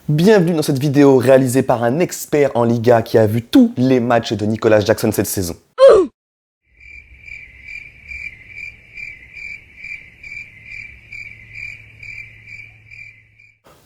Bienvenue dans cette vidéo réalisée par un expert en Liga qui a vu tous les matchs de Nicolas Jackson cette saison.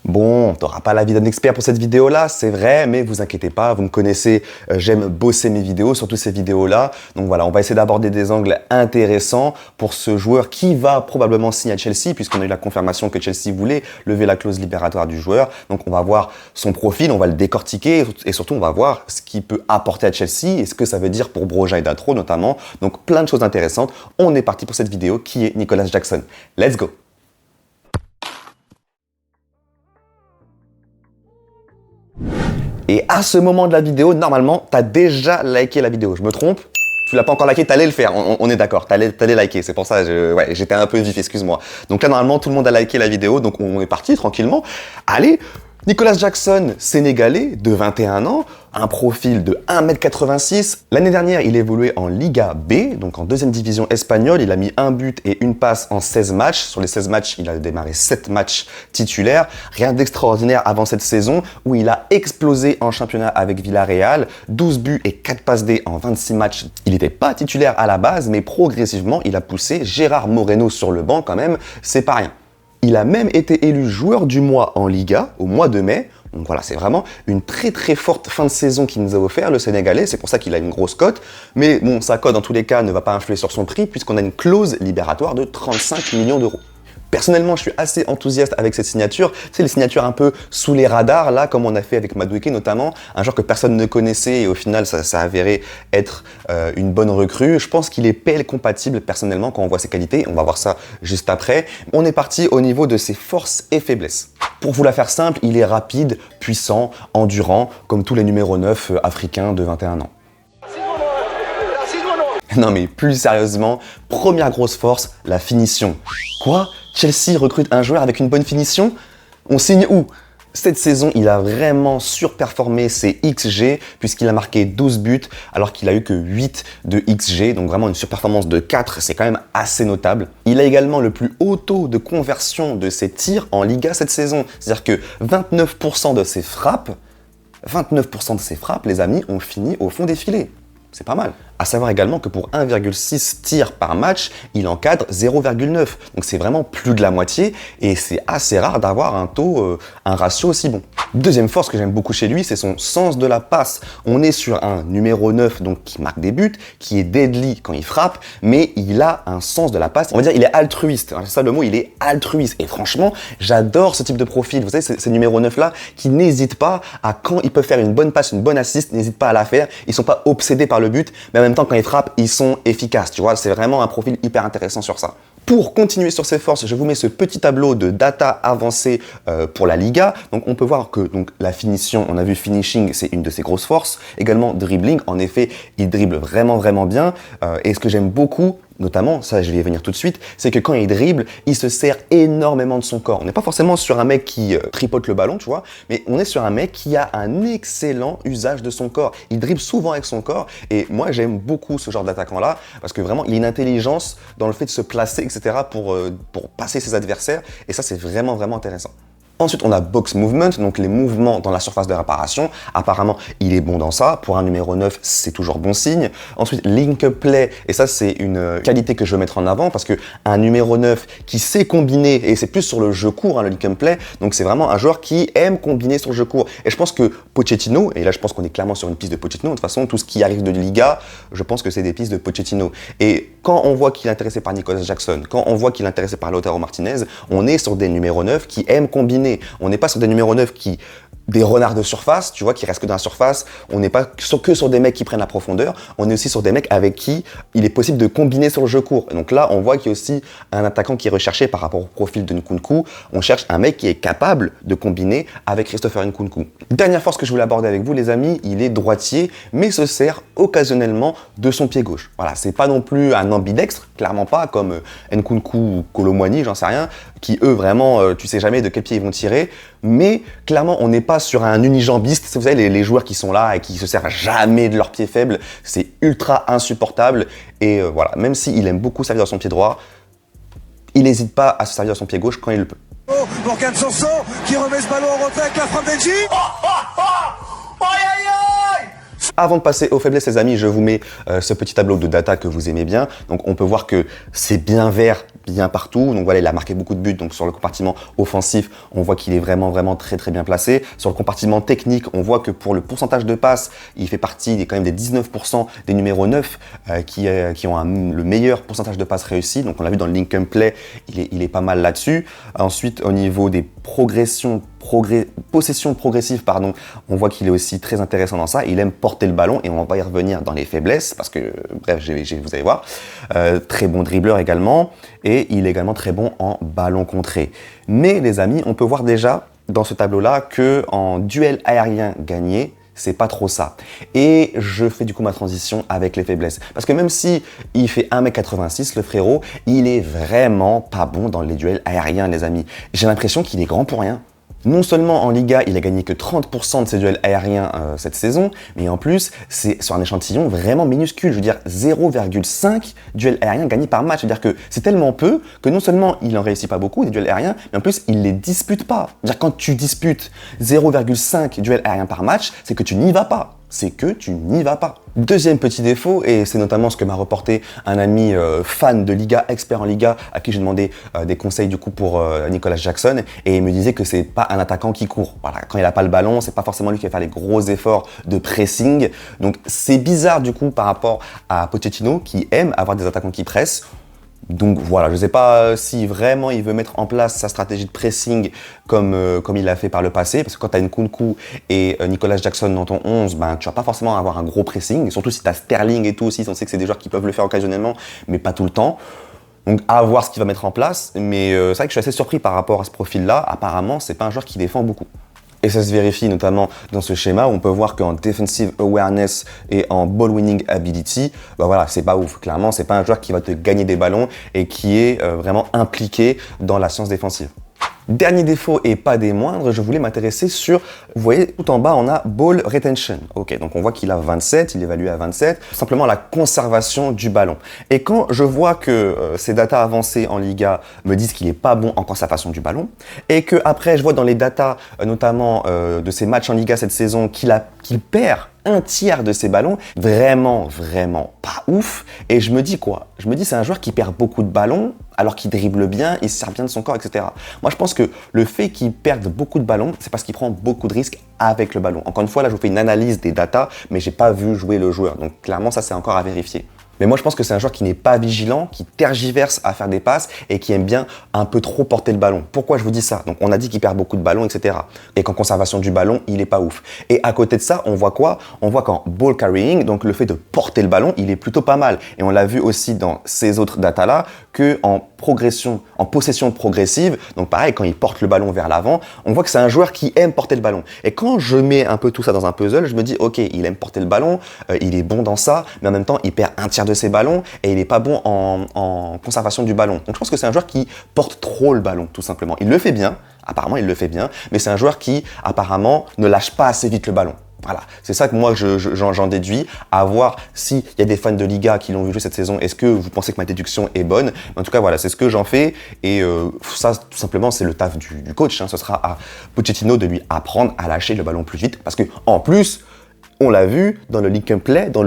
Bon, t'auras pas l'avis d'un expert pour cette vidéo-là, c'est vrai, mais vous inquiétez pas, vous me connaissez, j'aime bosser mes vidéos, surtout ces vidéos-là. Donc voilà, on va essayer d'aborder des angles intéressants pour ce joueur qui va probablement signer à Chelsea, puisqu'on a eu la confirmation que Chelsea voulait lever la clause libératoire du joueur. Donc on va voir son profil, on va le décortiquer, et surtout on va voir ce qu'il peut apporter à Chelsea, et ce que ça veut dire pour Broja et Datro notamment. Donc plein de choses intéressantes. On est parti pour cette vidéo qui est Nicolas Jackson. Let's go! Et à ce moment de la vidéo, normalement, tu as déjà liké la vidéo. Je me trompe? Tu l'as pas encore liké, t'allais le faire, on est d'accord, t'allais liker, c'est pour ça, j'étais un peu vif, excuse-moi. Donc là, normalement, tout le monde a liké la vidéo, donc on est parti tranquillement. Allez, Nicolas Jackson, sénégalais, de 21 ans, un profil de 1m86. L'année dernière, il évoluait en Liga B, donc en deuxième division espagnole. Il a mis un but et une passe en 16 matchs. Sur les 16 matchs, il a démarré 7 matchs titulaires. Rien d'extraordinaire avant cette saison où il a explosé en championnat avec Villarreal. 12 buts et 4 passes D en 26 matchs. Il n'était pas titulaire à la base, mais progressivement, il a poussé Gérard Moreno sur le banc quand même. C'est pas rien. Il a même été élu joueur du mois en Liga au mois de mai. Donc voilà, c'est vraiment une très très forte fin de saison qu'il nous a offert, le Sénégalais. C'est pour ça qu'il a une grosse cote. Mais bon, sa cote, dans tous les cas, ne va pas influer sur son prix puisqu'on a une clause libératoire de 35 millions d'euros. Personnellement, je suis assez enthousiaste avec cette signature. C'est les signatures un peu sous les radars, là, comme on a fait avec Madueke notamment. Un joueur que personne ne connaissait et au final, ça a avéré être une bonne recrue. Je pense qu'il est PL compatible personnellement quand on voit ses qualités. On va voir ça juste après. On est parti au niveau de ses forces et faiblesses. Pour vous la faire simple, il est rapide, puissant, endurant, comme tous les numéros 9 africains de 21 ans. Non mais plus sérieusement, première grosse force, la finition. Quoi? Chelsea recrute un joueur avec une bonne finition? On signe où? Cette saison, il a vraiment surperformé ses XG puisqu'il a marqué 12 buts alors qu'il a eu que 8 de XG, donc vraiment une surperformance de 4, c'est quand même assez notable. Il a également le plus haut taux de conversion de ses tirs en Liga cette saison, c'est-à-dire que 29% de ses frappes, les amis, ont fini au fond des filets. C'est pas mal. À savoir également que pour 1,6 tirs par match, il encadre 0,9. Donc c'est vraiment plus de la moitié et c'est assez rare d'avoir un ratio aussi bon. Deuxième force que j'aime beaucoup chez lui, c'est son sens de la passe. On est sur un numéro 9 donc qui marque des buts, qui est deadly quand il frappe, mais il a un sens de la passe. On va dire il est altruiste. C'est ça le mot, il est altruiste. Et franchement, j'adore ce type de profil. Vous savez, ces numéros 9 là qui n'hésitent pas à quand ils peuvent faire une bonne passe, une bonne assist, n'hésitent pas à la faire. Ils sont pas obsédés par le but, mais en même temps quand ils frappent, ils sont efficaces. Tu vois, c'est vraiment un profil hyper intéressant sur ça. Pour continuer sur ses forces, je vous mets ce petit tableau de data avancée pour la Liga. Donc on peut voir que la finition, on a vu finishing, c'est une de ses grosses forces. Également dribbling, en effet, il dribble vraiment bien. Et ce que j'aime beaucoup, notamment, ça je vais y venir tout de suite, c'est que quand il dribble, il se sert énormément de son corps. On n'est pas forcément sur un mec qui tripote le ballon, tu vois, mais on est sur un mec qui a un excellent usage de son corps. Il dribble souvent avec son corps et moi j'aime beaucoup ce genre d'attaquant-là parce que vraiment il a une intelligence dans le fait de se placer, etc. pour passer ses adversaires et ça c'est vraiment intéressant. Ensuite, on a box movement, donc les mouvements dans la surface de réparation. Apparemment, il est bon dans ça. Pour un numéro 9, c'est toujours bon signe. Ensuite, link play, et ça, c'est une qualité que je veux mettre en avant parce que un numéro 9 qui sait combiner, et c'est plus sur le jeu court, hein, le link play, donc c'est vraiment un joueur qui aime combiner sur le jeu court. Et je pense que Pochettino, et là, je pense qu'on est clairement sur une piste de Pochettino, de toute façon, tout ce qui arrive de Liga, je pense que c'est des pistes de Pochettino. Et quand on voit qu'il est intéressé par Nicolas Jackson, quand on voit qu'il est intéressé par Lautaro Martinez, on est sur des numéros 9 qui aiment combiner. On n'est pas sur des numéros 9 des renards de surface, tu vois, qui restent que dans la surface. On n'est pas que sur des mecs qui prennent la profondeur. On est aussi sur des mecs avec qui il est possible de combiner sur le jeu court. Et donc là, on voit qu'il y a aussi un attaquant qui est recherché par rapport au profil de Nkunku. On cherche un mec qui est capable de combiner avec Christopher Nkunku. Dernière force que je voulais aborder avec vous, les amis, il est droitier, mais se sert occasionnellement de son pied gauche. Voilà, c'est pas non plus un ambidextre, clairement pas, comme Nkunku ou Kolo Muani, j'en sais rien, qui eux vraiment, tu sais jamais de quel pied ils vont tirer. Mais clairement, on n'est pas sur un unijambiste. Vous savez, les joueurs qui sont là et qui se servent jamais de leur pied faible, c'est ultra insupportable. Et voilà, même s'il aime beaucoup servir de son pied droit, il n'hésite pas à se servir de son pied gauche quand il le peut. Oh, Morgan Sanson qui remet ce ballon en retrait avec la frappe d'Engie. Avant de passer aux faiblesses, les amis, je vous mets ce petit tableau de data que vous aimez bien. Donc, on peut voir que c'est bien vert, bien partout. Donc, voilà, il a marqué beaucoup de buts. Donc, sur le compartiment offensif, on voit qu'il est vraiment très bien placé. Sur le compartiment technique, on voit que pour le pourcentage de passes, il fait partie quand même des 19% des numéros 9 qui ont le meilleur pourcentage de passes réussies. Donc, on l'a vu dans le link and play, il est pas mal là-dessus. Ensuite, au niveau des possessions progressives, pardon, on voit qu'il est aussi très intéressant dans ça. Il aime porter le ballon et on va y revenir dans les faiblesses parce que, bref, vous allez voir. Très bon dribbleur également et il est également très bon en ballon contré. Mais les amis, on peut voir déjà dans ce tableau-là que en duel aérien gagné, c'est pas trop ça. Et je fais du coup ma transition avec les faiblesses. Parce que même si il fait 1m86, le frérot, il est vraiment pas bon dans les duels aériens, les amis. J'ai l'impression qu'il est grand pour rien. Non seulement en Liga, il a gagné que 30% de ses duels aériens cette saison, mais en plus, c'est sur un échantillon vraiment minuscule. Je veux dire, 0,5 duels aériens gagnés par match. C'est-à-dire que c'est tellement peu que non seulement il n'en réussit pas beaucoup, des duels aériens, mais en plus, il les dispute pas. C'est-à-dire quand tu disputes 0,5 duels aériens par match, c'est que tu n'y vas pas. C'est que tu n'y vas pas. Deuxième petit défaut, et c'est notamment ce que m'a reporté un ami fan de Liga, expert en Liga, à qui j'ai demandé des conseils du coup pour Nicolas Jackson, et il me disait que c'est pas un attaquant qui court. Voilà, quand il a pas le ballon, c'est pas forcément lui qui va faire les gros efforts de pressing. Donc c'est bizarre du coup par rapport à Pochettino qui aime avoir des attaquants qui pressent. Donc voilà, je ne sais pas si vraiment il veut mettre en place sa stratégie de pressing comme il l'a fait par le passé, parce que quand tu as Nkunku et Nicolas Jackson dans ton 11, ben, tu vas pas forcément avoir un gros pressing, surtout si tu as Sterling et tout aussi, on sait que c'est des joueurs qui peuvent le faire occasionnellement, mais pas tout le temps. Donc à voir ce qu'il va mettre en place, mais c'est vrai que je suis assez surpris par rapport à ce profil-là. Apparemment, c'est pas un joueur qui défend beaucoup. Et ça se vérifie notamment dans ce schéma où on peut voir qu'en defensive awareness et en ball winning ability, bah voilà, c'est pas ouf. Clairement, c'est pas un joueur qui va te gagner des ballons et qui est vraiment impliqué dans la science défensive. Dernier défaut et pas des moindres, je voulais m'intéresser sur, vous voyez, tout en bas, on a ball retention. Ok, donc on voit qu'il a 27, il est évalué à 27, simplement la conservation du ballon. Et quand je vois que ces datas avancées en Liga me disent qu'il est pas bon en conservation du ballon, et que après je vois dans les datas, notamment de ses matchs en Liga cette saison, qu'il perd un tiers de ses ballons, vraiment pas ouf. Et je me dis quoi? Je me dis c'est un joueur qui perd beaucoup de ballons alors qu'il dribble bien, il se sert bien de son corps, etc. Moi je pense que le fait qu'il perde beaucoup de ballons, c'est parce qu'il prend beaucoup de risques avec le ballon. Encore une fois, là je vous fais une analyse des datas, mais j'ai pas vu jouer le joueur. Donc clairement ça c'est encore à vérifier. Mais moi, je pense que c'est un joueur qui n'est pas vigilant, qui tergiverse à faire des passes et qui aime bien un peu trop porter le ballon. Pourquoi je vous dis ça? Donc, on a dit qu'il perd beaucoup de ballons, etc. Et qu'en conservation du ballon, il est pas ouf. Et à côté de ça, on voit quoi? On voit qu'en ball carrying, donc le fait de porter le ballon, il est plutôt pas mal. Et on l'a vu aussi dans ces autres datas-là, qu'en possession progressive, donc pareil, quand il porte le ballon vers l'avant, on voit que c'est un joueur qui aime porter le ballon. Et quand je mets un peu tout ça dans un puzzle, je me dis, ok, il aime porter le ballon, il est bon dans ça, mais en même temps, il perd un tiers de ses ballons et il est pas bon en conservation du ballon. Donc je pense que c'est un joueur qui porte trop le ballon, tout simplement. Il le fait bien, apparemment il le fait bien, mais c'est un joueur qui, apparemment, ne lâche pas assez vite le ballon. Voilà, c'est ça que moi j'en déduis, à voir s'il y a des fans de Liga qui l'ont vu jouer cette saison, est-ce que vous pensez que ma déduction est bonne? En tout cas voilà, c'est ce que j'en fais et ça tout simplement c'est le taf du coach, hein. Ce sera à Pochettino de lui apprendre à lâcher le ballon plus vite parce que en plus, on l'a vu dans le link and play, dans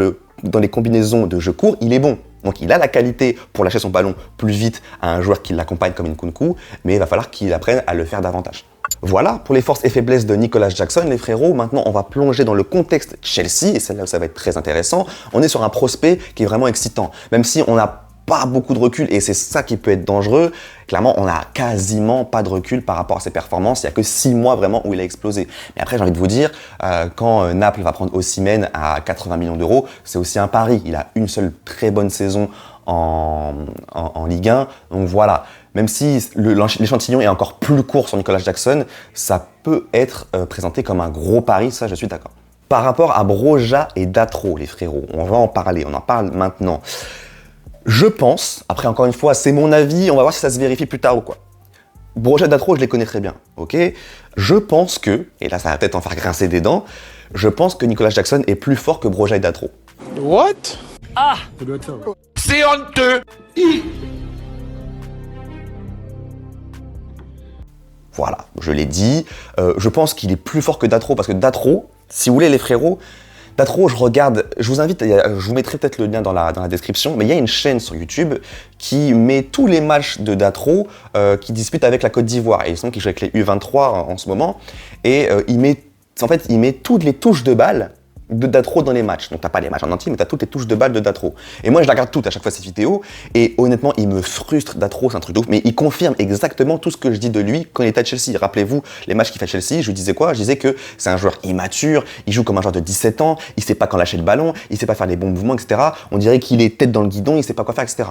les combinaisons de jeu court, il est bon. Donc il a la qualité pour lâcher son ballon plus vite à un joueur qui l'accompagne comme Nkunku, mais il va falloir qu'il apprenne à le faire davantage. Voilà pour les forces et faiblesses de Nicolas Jackson, les frérots. Maintenant, on va plonger dans le contexte Chelsea, et c'est là où ça va être très intéressant. On est sur un prospect qui est vraiment excitant, même si on n'a pas beaucoup de recul, et c'est ça qui peut être dangereux. Clairement, on n'a quasiment pas de recul par rapport à ses performances. Il n'y a que 6 mois vraiment où il a explosé. Mais après, j'ai envie de vous dire, quand Naples va prendre Osimhen à 80 millions d'euros, c'est aussi un pari. Il a une seule très bonne saison en Ligue 1. Donc voilà, même si l'échantillon est encore plus court sur Nicolas Jackson, ça peut être présenté comme un gros pari, ça je suis d'accord. Par rapport à Broja et Datro, les frérots, on va en parler, on en parle maintenant. Je pense, après encore une fois, c'est mon avis, on va voir si ça se vérifie plus tard ou quoi. Broja et Datro, je les connais très bien, ok? Je pense que, et là ça va peut-être en faire grincer des dents, je pense que Nicolas Jackson est plus fort que Broja et Datro. What? Ah! Ça doit être ça, ouais. C'est honteux! Voilà, je l'ai dit. Je pense qu'il est plus fort que Datro, parce que Datro, si vous voulez les frérots, Datro, je vous invite, je vous mettrai peut-être le lien dans la description, mais il y a une chaîne sur YouTube qui met tous les matchs de Datro qui dispute avec la Côte d'Ivoire. Et il semble qu'il joue avec les U23 en ce moment. Et il met toutes les touches de balle de Datro dans les matchs. Donc t'as pas les matchs en entier, mais t'as toutes les touches de balle de Datro. Et moi je la regarde toutes à chaque fois ces vidéos, et honnêtement il me frustre. Datro, c'est un truc de ouf, mais il confirme exactement tout ce que je dis de lui quand il était à Chelsea. Rappelez-vous les matchs qu'il fait à Chelsea, je lui disais quoi? Je disais que c'est un joueur immature, il joue comme un joueur de 17 ans, il sait pas quand lâcher le ballon, il sait pas faire les bons mouvements, etc. On dirait qu'il est tête dans le guidon, il sait pas quoi faire, etc.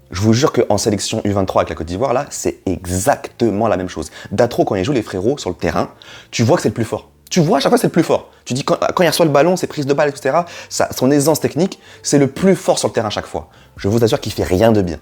Je vous jure qu'en sélection U23 avec la Côte d'Ivoire, là, c'est exactement la même chose. Datro, quand il joue les frérots sur le terrain, tu vois que c'est le plus fort. Tu vois, à chaque fois, c'est le plus fort. Tu dis, quand il reçoit le ballon, ses prises de balle, etc., son aisance technique, c'est le plus fort sur le terrain à chaque fois. Je vous assure qu'il fait rien de bien.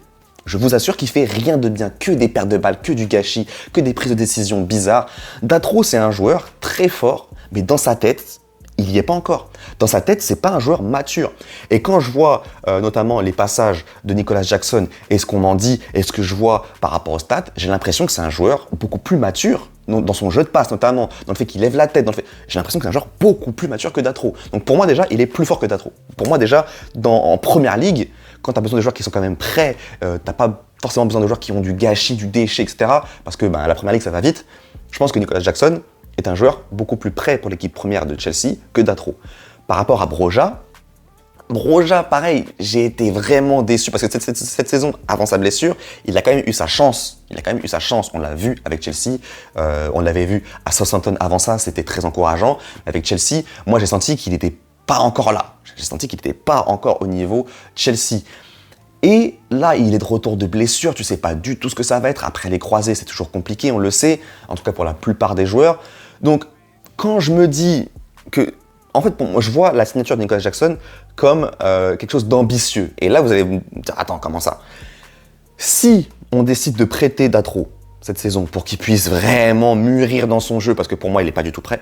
Je vous assure qu'il fait rien de bien, que des pertes de balles, que du gâchis, que des prises de décision bizarres. Datro, c'est un joueur très fort, mais dans sa tête, il n'y est pas encore. Dans sa tête, c'est pas un joueur mature. Et quand je vois notamment les passages de Nicolas Jackson et ce qu'on en dit et ce que je vois par rapport aux stats, j'ai l'impression que c'est un joueur beaucoup plus mature dans son jeu de passe, notamment dans le fait qu'il lève la tête, j'ai l'impression que c'est un joueur beaucoup plus mature que Datro. Donc pour moi déjà, il est plus fort que Datro. Pour moi déjà, en première ligue, quand tu as besoin de joueurs qui sont quand même prêts, t'as pas forcément besoin de joueurs qui ont du gâchis, du déchet, etc. Parce que la première ligue, ça va vite. Je pense que Nicolas Jackson est un joueur beaucoup plus prêt pour l'équipe première de Chelsea que Datro. Par rapport à Broja, pareil, j'ai été vraiment déçu parce que cette saison, avant sa blessure, il a quand même eu sa chance. On l'a vu avec Chelsea, on l'avait vu à Southampton avant ça, c'était très encourageant. Avec Chelsea, moi j'ai senti qu'il n'était pas encore là. J'ai senti qu'il n'était pas encore au niveau Chelsea. Et là, il est de retour de blessure, tu sais pas du tout ce que ça va être. Après les croisés, c'est toujours compliqué, on le sait, en tout cas pour la plupart des joueurs. Donc, quand je me dis que, en fait, moi, je vois la signature de Nicolas Jackson comme quelque chose d'ambitieux. Et là, vous allez me dire, attends, comment ça? Si on décide de prêter Datro cette saison pour qu'il puisse vraiment mûrir dans son jeu, parce que pour moi, il n'est pas du tout prêt,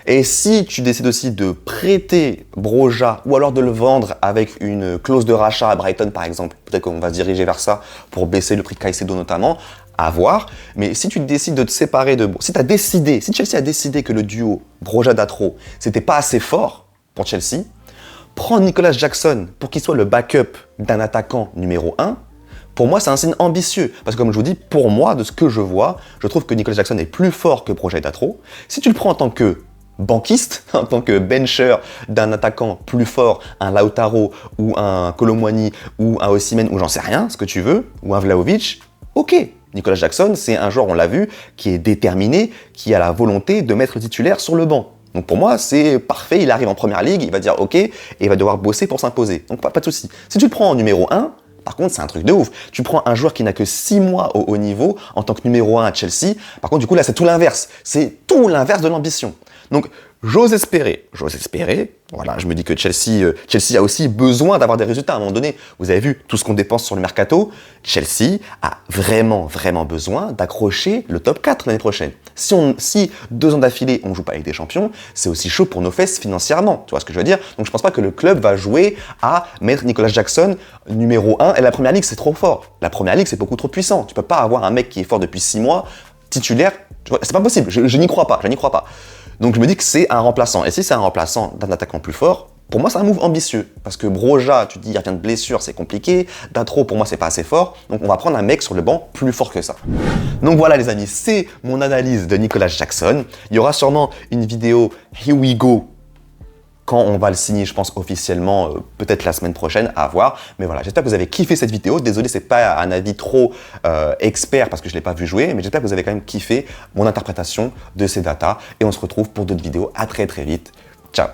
et si tu décides aussi de prêter Broja ou alors de le vendre avec une clause de rachat à Brighton par exemple, peut-être qu'on va se diriger vers ça pour baisser le prix de Caicedo notamment, à voir. Mais si tu décides de te séparer si Chelsea a décidé que le duo Broja-Datro c'était pas assez fort pour Chelsea, prends Nicolas Jackson pour qu'il soit le backup d'un attaquant numéro 1. Pour moi, c'est un signe ambitieux. Parce que comme je vous dis, pour moi, de ce que je vois, je trouve que Nicolas Jackson est plus fort que Broja et Datro. Si tu le prends en tant que banquiste, en tant que bencher d'un attaquant plus fort, un Lautaro ou un Colomwani ou un Osimhen ou j'en sais rien, ce que tu veux, ou un Vlahovic, ok. Nicolas Jackson, c'est un joueur, on l'a vu, qui est déterminé, qui a la volonté de mettre le titulaire sur le banc. Donc pour moi, c'est parfait, il arrive en première ligue, il va dire ok, et il va devoir bosser pour s'imposer. Donc pas de souci. Si tu le prends en numéro 1, par contre, c'est un truc de ouf. Tu prends un joueur qui n'a que 6 mois au haut niveau en tant que numéro 1 à Chelsea. Par contre, du coup, là, c'est tout l'inverse. C'est tout l'inverse de l'ambition. Donc, j'ose espérer, voilà, je me dis que Chelsea a aussi besoin d'avoir des résultats. À un moment donné, vous avez vu tout ce qu'on dépense sur le mercato. Chelsea a vraiment besoin d'accrocher le top 4 l'année prochaine. Si 2 ans d'affilée, on ne joue pas avec des champions, c'est aussi chaud pour nos fesses financièrement. Tu vois ce que je veux dire? Donc, je ne pense pas que le club va jouer à mettre Nicolas Jackson numéro 1. Et la première ligue, c'est trop fort. La première ligue, c'est beaucoup trop puissant. Tu ne peux pas avoir un mec qui est fort depuis 6 mois, titulaire. C'est pas possible. Je n'y crois pas. Donc je me dis que c'est un remplaçant. Et si c'est un remplaçant d'un attaquant plus fort, pour moi c'est un move ambitieux. Parce que Broja, tu te dis il revient de blessure, c'est compliqué. Datro, pour moi c'est pas assez fort. Donc on va prendre un mec sur le banc plus fort que ça. Donc voilà les amis, c'est mon analyse de Nicolas Jackson. Il y aura sûrement une vidéo Here We Go quand on va le signer, je pense, officiellement, peut-être la semaine prochaine, à voir. Mais voilà, j'espère que vous avez kiffé cette vidéo. Désolé, c'est pas un avis trop expert parce que je l'ai pas vu jouer, mais j'espère que vous avez quand même kiffé mon interprétation de ces datas. Et on se retrouve pour d'autres vidéos. À très vite. Ciao.